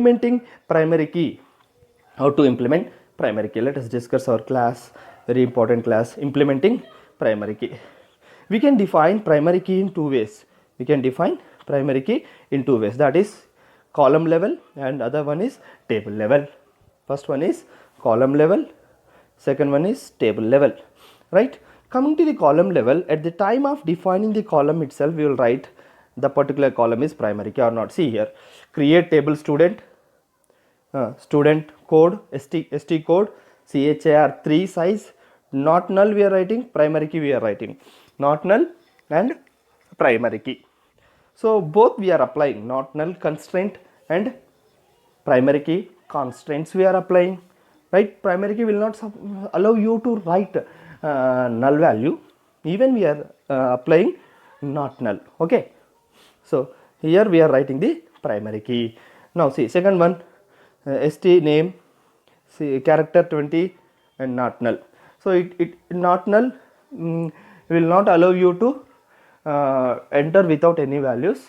Implementing primary key. How to implement primary key? Let us discuss our class, very important class, implementing primary key. We can define primary key in two ways. We can define primary key in two ways, that is column level and other one is table level. First one is column level, second one is table level, right? Coming to the column level, at the time of defining the column itself, we will write the particular column is primary key or not. See here, create table student, student code, st code, char 3 size, not null we are writing, primary key we are writing, not null and primary key. So both we are applying, not null constraint and primary key constraints we are applying, right? Primary key will not allow you to write null value, even we are applying not null. Okay, so here we are writing the primary key. Now see, second one, st name, see character 20 and not null. So it not null will not allow you to enter without any values,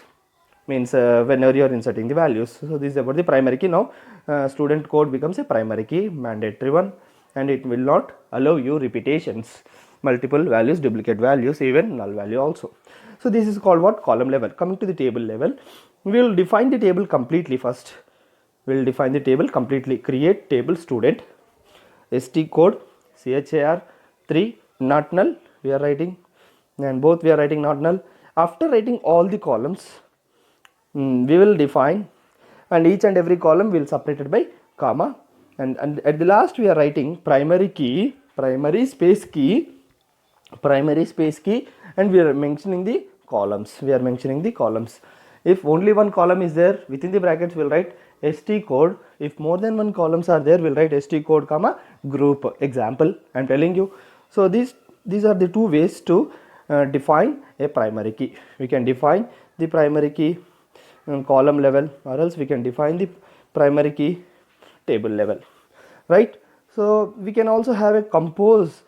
means whenever you are inserting the values. So this is about the primary key. Now student code becomes a primary key, mandatory one, and it will not allow you repetitions, multiple values, duplicate values, even null value also. So this is called what? Column level. Coming to the table level, we will define the table completely. First we will define the table completely. Create table student, st code, char 3, not null we are writing, and both we are writing not null. After writing all the columns, we will define, and each and every column will separated by comma, and at the last we are writing primary key, primary space key, and we are mentioning the columns. If only one column is there, within the brackets we will write st code. If more than one columns are there, we will write st code comma group. Example I am telling you. So these are the two ways to define a primary key. We can define the primary key column level, or else we can define the primary key table level, right? So we can also have a compose.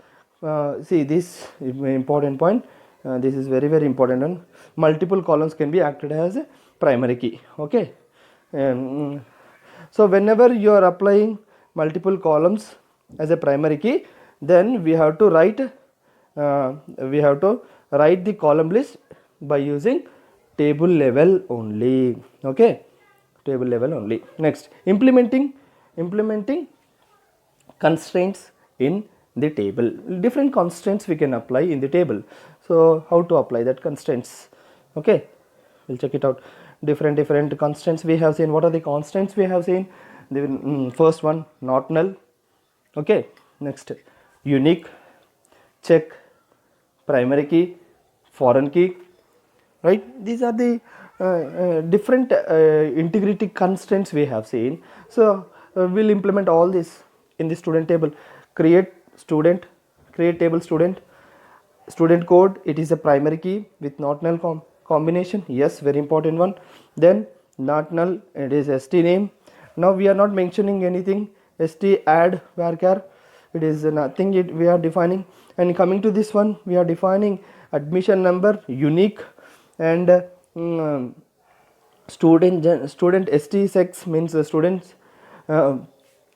See, this is an important point. This is very important one. Multiple columns can be acted as a primary key. Okay, so whenever you are applying multiple columns as a primary key, then we have to write the column list by using table level only. Okay, table level only. Next, implementing constraints in the table. Different constraints we can apply in the table. So how to apply that constraints? Okay, we'll check it out. Different constraints we have seen. What are the constraints we have seen? The first one, not null. Okay, next, unique, check, primary key, foreign key, right? These are the different integrity constraints we have seen. So we'll implement all this in the student table. Create table student, student code, it is a primary key with not null combination. Yes, very important one. Then not null, it is st name. Now we are not mentioning anything, st add varchar, it is nothing we are defining. And coming to this one, we are defining admission number, unique, and student st sex, means the students,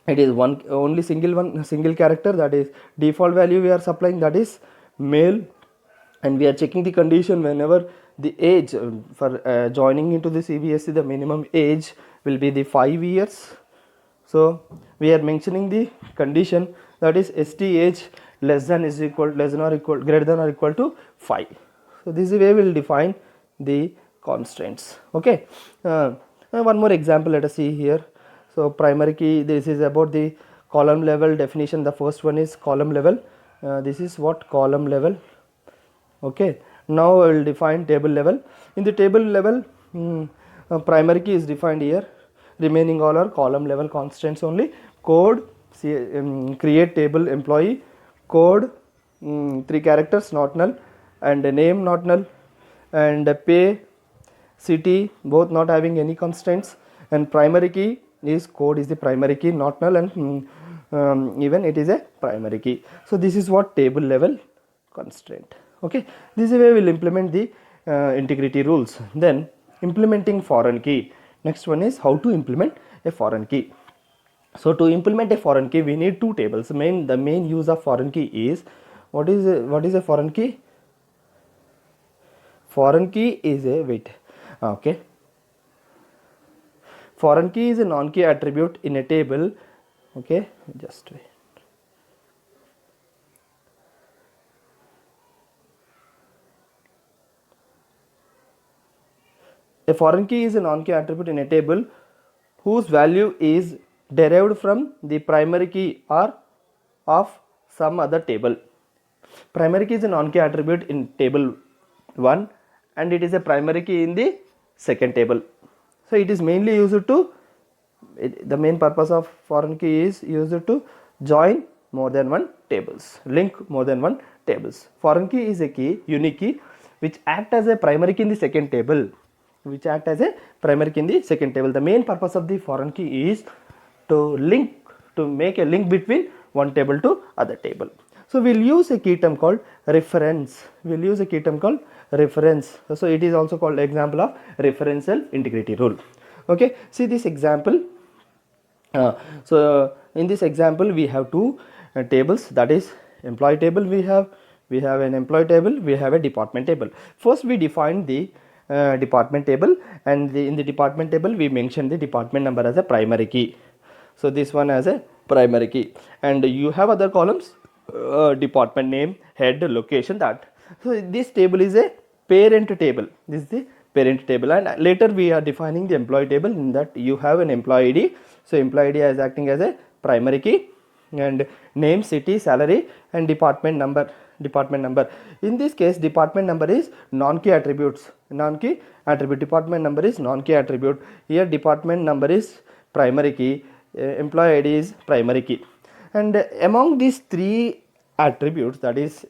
it is only single character, that is default value we are supplying, that is male, and we are checking the condition whenever the age for joining into the CBSE, the minimum age will be the 5 years. So we are mentioning the condition, that is st age greater than or equal to 5. So this is the way we will define the constraints. Okay, one more example let us see here. So primary key, this is about the column level definition. The first one is column level. This is what column level. Okay, now I will define table level. In the table level, primary key is defined here. Remaining all are column level constraints only. Code, create table employee, code, 3 characters not null, and name not null, and pay, city, both not having any constraints, and primary key is code is the primary key, not null, and even it is a primary key. So this is what table level constraint. Okay, this is where we will implement the integrity rules. Then implementing foreign key. Next one is how to implement a foreign key. So to implement a foreign key, we need two tables. The main use of foreign key is, what is a foreign key? Foreign key is a, wait, okay. Foreign key is a non-key attribute in a table. Okay, just wait. A foreign key is a non-key attribute in a table whose value is derived from the primary key or of some other table. Primary key is a non-key attribute in table 1 and it is a primary key in the second table. So it is mainly used to, the main purpose of foreign key is used to join more than one tables, link more than one tables. Foreign key is a key, unique key, which act as a primary key in the second table. The main purpose of the foreign key is to make a link between one table to other table. So we'll use a key term called reference. So it is also called example of referential integrity rule. Okay, see this example. So in this example we have two tables, that is employee table, we have an employee table, we have a department table. First we define the department table, and in the department table we mention the department number as a primary key. So this one as a primary key, and you have other columns, department name, head, location, that. So this table is a parent table. This is the parent table, and later we are defining the employee table. In that you have an employee ID. So employee ID is acting as a primary key, and name, city, salary, and department number. In this case, department number is non-key attributes. Department number is non-key attribute. Here department number is primary key, employee ID is primary key. And among these three attributes, that is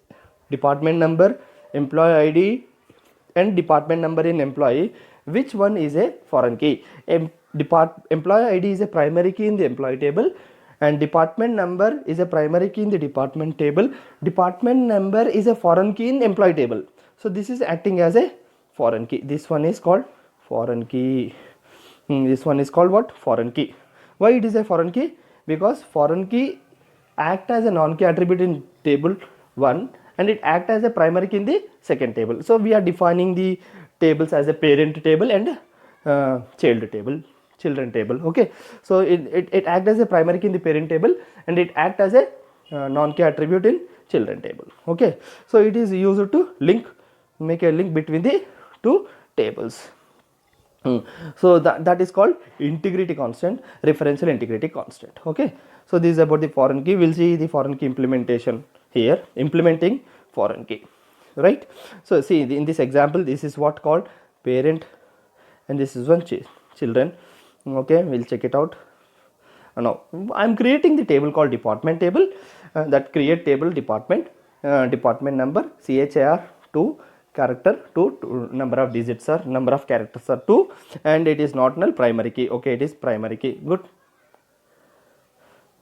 department number, employee ID, and department number in employee, which one is a foreign key? Employee ID is a primary key in the employee table, and department number is a primary key in the department table. Department number is a foreign key in employee table. So this is acting as a foreign key. This one is called foreign key. This one is called what? Foreign key. Why it is a foreign key? Because foreign key act as a non-key attribute in table 1 and it act as a primary key in the second table. So we are defining the tables as a parent table and children table. Okay, so it act as a primary key in the parent table and it act as a non-key attribute in children table. Okay, so it is used to make a link between the two tables. So that is called integrity constant, referential integrity constant. Okay, so this is about the foreign key. We'll see the foreign key implementation here, implementing foreign key, right? So see, in this example, this is what called parent and this is one children. Okay, we'll check it out. Now I'm creating the table called department table, that create table department number char 2, character 2, number of digits are, number of characters are 2, and it is not null, primary key. Okay, it is primary key. Good,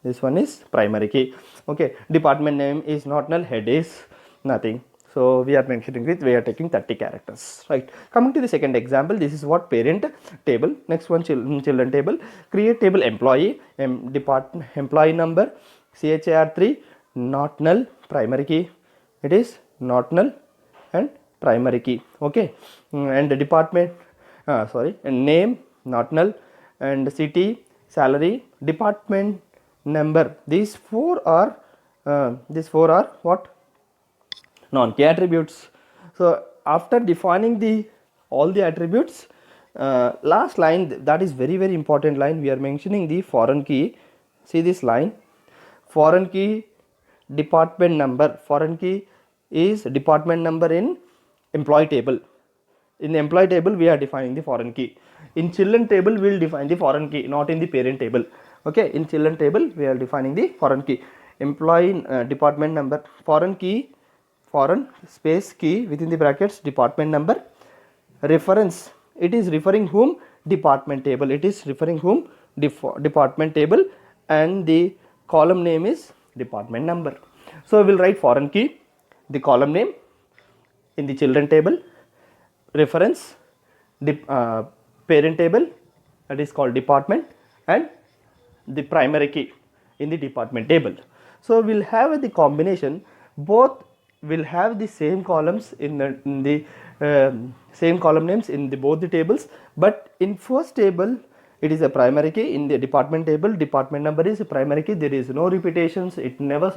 this one is primary key. Okay, department name is not null, head is nothing. So we are mentioning it, we are taking 30 characters, right? Coming to the second example, this is what parent table. Next one, children table. Create table employee, department employee number, char 3, not null, primary key. It is not null and primary key. Okay, and the department, and name not null, and city, salary, department number. These four are what? Non-key attributes. So after defining all the attributes, last line, that is very important line, we are mentioning the foreign key. See this line, foreign key department number. Foreign key is department number in employee table. In the employee table we are defining the foreign key. In children table we will define the foreign key, not in the parent table. Okay, in children table we are defining the foreign key. Employee department number, foreign key, foreign space key within the brackets, department number, reference, it is referring whom? Department table. It is referring whom? Department table, and the column name is department number. So we will write foreign key, the column name in the children table, reference, parent table, that is called department, and the primary key in the department table. So we'll have the combination, both will have the same columns in the same column names in the both the tables, but in first table it is a primary key. In the department table, department number is a primary key. There is no repetitions. It never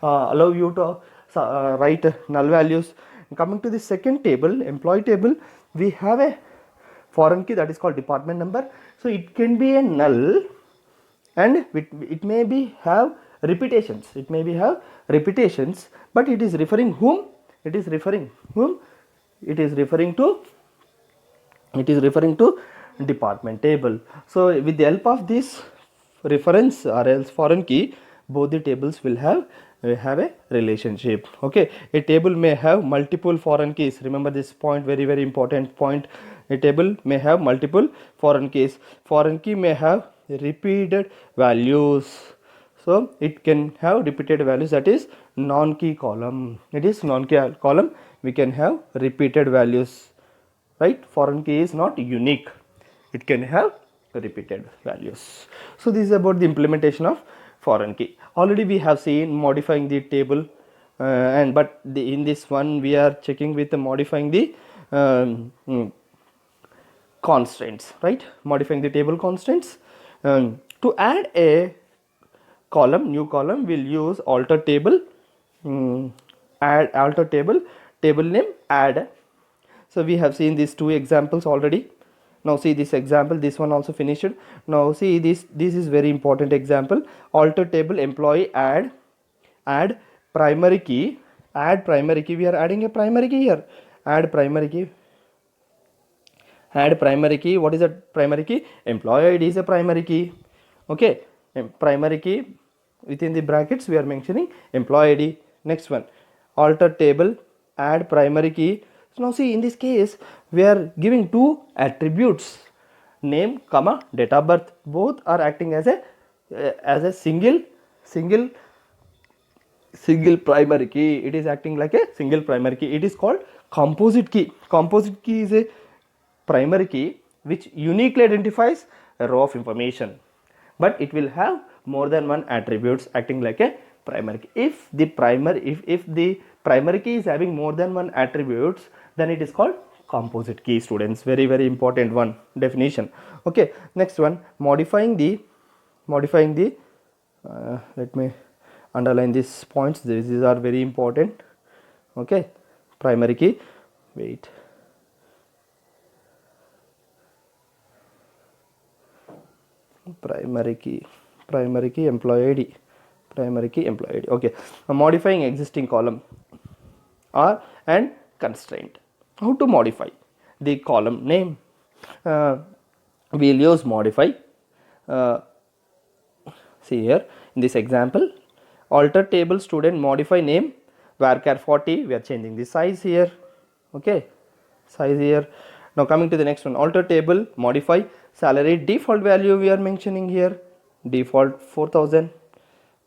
allow you to write null values. Coming to the second table, employee table, we have a foreign key that is called department number. So it can be a null, and it may be have repetitions. It may be have repetitions, but it is referring whom? It is referring whom? It is referring to department table. So with the help of this reference or else foreign key, both the tables will have a relationship. Okay, a table may have multiple foreign keys. Remember this point, very very important point. A table may have multiple foreign keys. Foreign key may have repeated values. So it can have repeated values, that is non-key column. It is non-key column. We can have repeated values, right? Foreign key is not unique. It can have repeated values. So this is about the implementation of foreign key. Already we have seen modifying the table, but in this one we are checking with modifying the constraints, right? Modifying the table constraints. To add a column, new column, we'll use alter table, add alter table, table name add. So we have seen these two examples already. Now see this example, this one also finished. Now see this is very important example. Alter table employee add primary key, add primary key. We are adding a primary key here. Add primary key. Add primary key. What is a primary key? Employee ID is a primary key. Okay, primary key, within the brackets we are mentioning employee ID. Next one, alter table, add primary key. So now see, in this case we are giving two attributes, name comma date of birth. Both are acting as a single primary key. It is acting like a single primary key. It is called composite key. Composite key is a primary key which uniquely identifies a row of information, but it will have more than one attributes acting like a primary key. If the primary key is having more than one attributes, then it is called composite key, students. Very very important one definition. Okay, next one, modifying the let me underline these points. These are very important. Okay, primary key, wait, primary key employee ID, primary key employee ID. Okay, modifying existing column and constraint. How to modify the column name? We'll use modify. See here in this example, alter table student modify name varchar 40. We are changing the size here. Okay, size here. Now coming to the next one, alter table modify salary default value. We are mentioning here default 4000.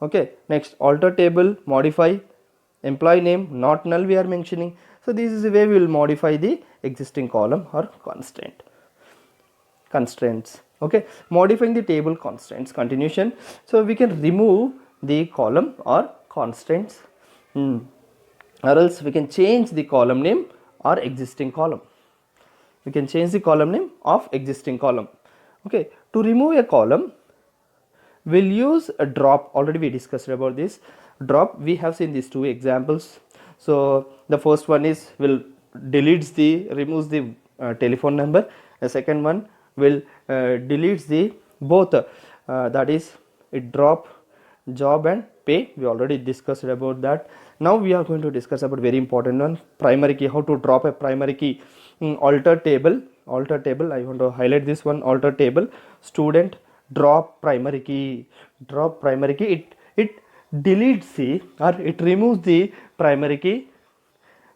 Okay, next, alter table modify employee name not null. We are mentioning. So this is the way we will modify the existing column or constraints. Okay, modifying the table constraints, continuation. So we can remove the column or constraints, or else we can change the column name or existing column. We can change the column name of existing column. Okay, to remove a column, we'll use a drop. Already we discussed about this drop. We have seen these two examples. So the first one is removes the telephone number. The second one will deletes the both, that is it drop job and pay. We already discussed about that. Now we are going to discuss about very important one, primary key. How to drop a primary key? Alter table. I want to highlight this one, alter table student drop primary key. It deletes it removes the primary key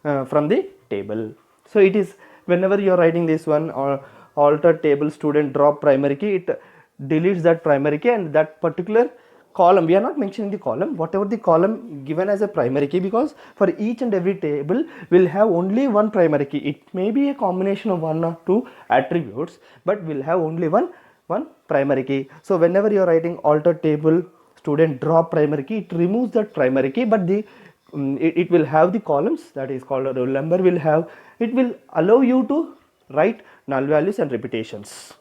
from the table. So it is, whenever you are writing this one, or alter table student drop primary key, it deletes that primary key and that particular column. We are not mentioning the column, whatever the column given as a primary key, because for each and every table will have only one primary key. It may be a combination of one or two attributes, but will have only one one primary key. So whenever you are writing alter table student drop primary key, it removes that primary key, but it will have the columns, that is called a roll number will have, it will allow you to write null values and repetitions.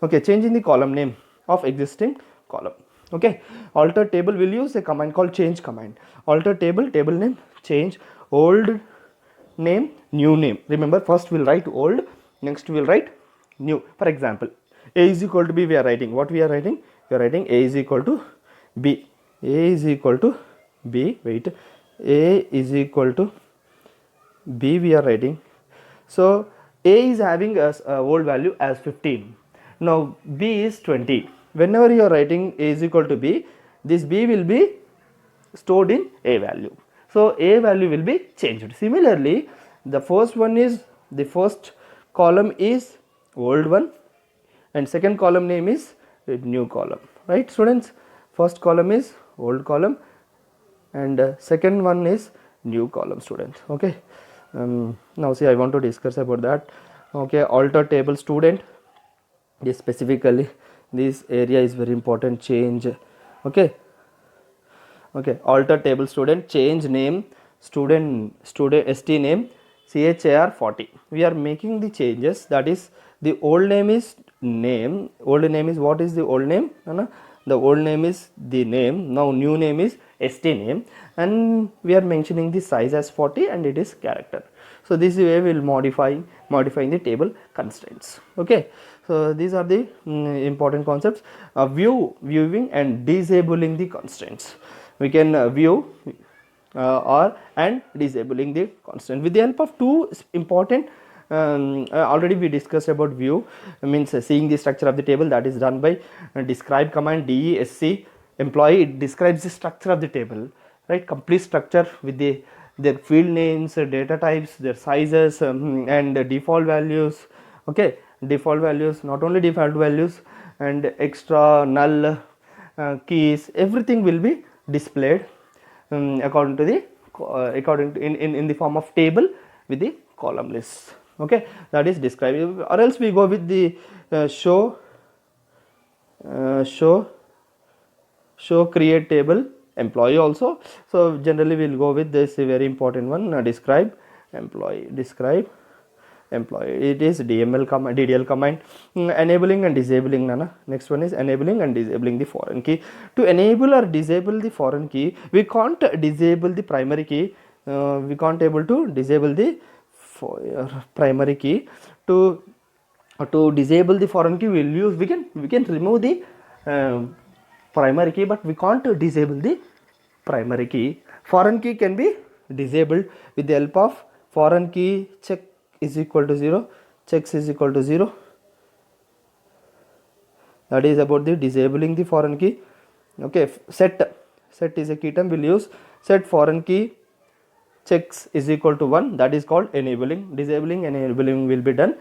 Okay, changing the column name of existing column. Okay, alter table will use a command called change command. Alter table, table name, change old name, new name. Remember, first we'll write old, next we'll write new. For example, a is equal to b, we are writing what we are writing, we are writing a is equal to b, a is equal to b, wait, a is equal to b we are writing. So a is having a old value as 15, now b is 20. Whenever you are writing a is equal to b, this b will be stored in a value, so a value will be changed. Similarly, the first one is, the first column is old one and second column name is new column, right students? First column is old column and second one is new column, students. Okay, now see, I want to discuss about that. Okay, alter table student, this specifically this area is very important, change. Okay, okay, alter table student, change name student st name char 40. We are making the changes, that is the old name is name, old name is, what is the old name? The old name is the name, now new name is st name, and we are mentioning the size as 40 and it is character. So this way we will modifying the table constraints. Okay, so these are the important concepts. Viewing and disabling the constraints. We can view or and disabling the constraint with the help of two important, already we discussed about view, means seeing the structure of the table, that is done by describe command, desc employee, it describes the structure of the table, right, complete structure with their field names, data types, their sizes, and default values. Okay, default values, not only default values and extra null keys, everything will be displayed according to the in the form of table with the column list. Okay, that is described, or else we go with the show create table employee also. So generally we will go with this very important one, describe employee, describe employee, it is DML command, DDL command. Enabling and disabling, Nana. Next one is enabling and disabling the foreign key. To enable or disable the foreign key, we can't disable the primary key, we can't able to disable the primary key. To disable the foreign key, we will use, we can remove the primary key, but we can't disable the primary key. Foreign key can be disabled with the help of foreign key check is equal to 0, checks is equal to 0. That is about the disabling the foreign key. Okay, set is a key term, we'll use set foreign key checks is equal to 1, that is called enabling. Disabling and enabling will be done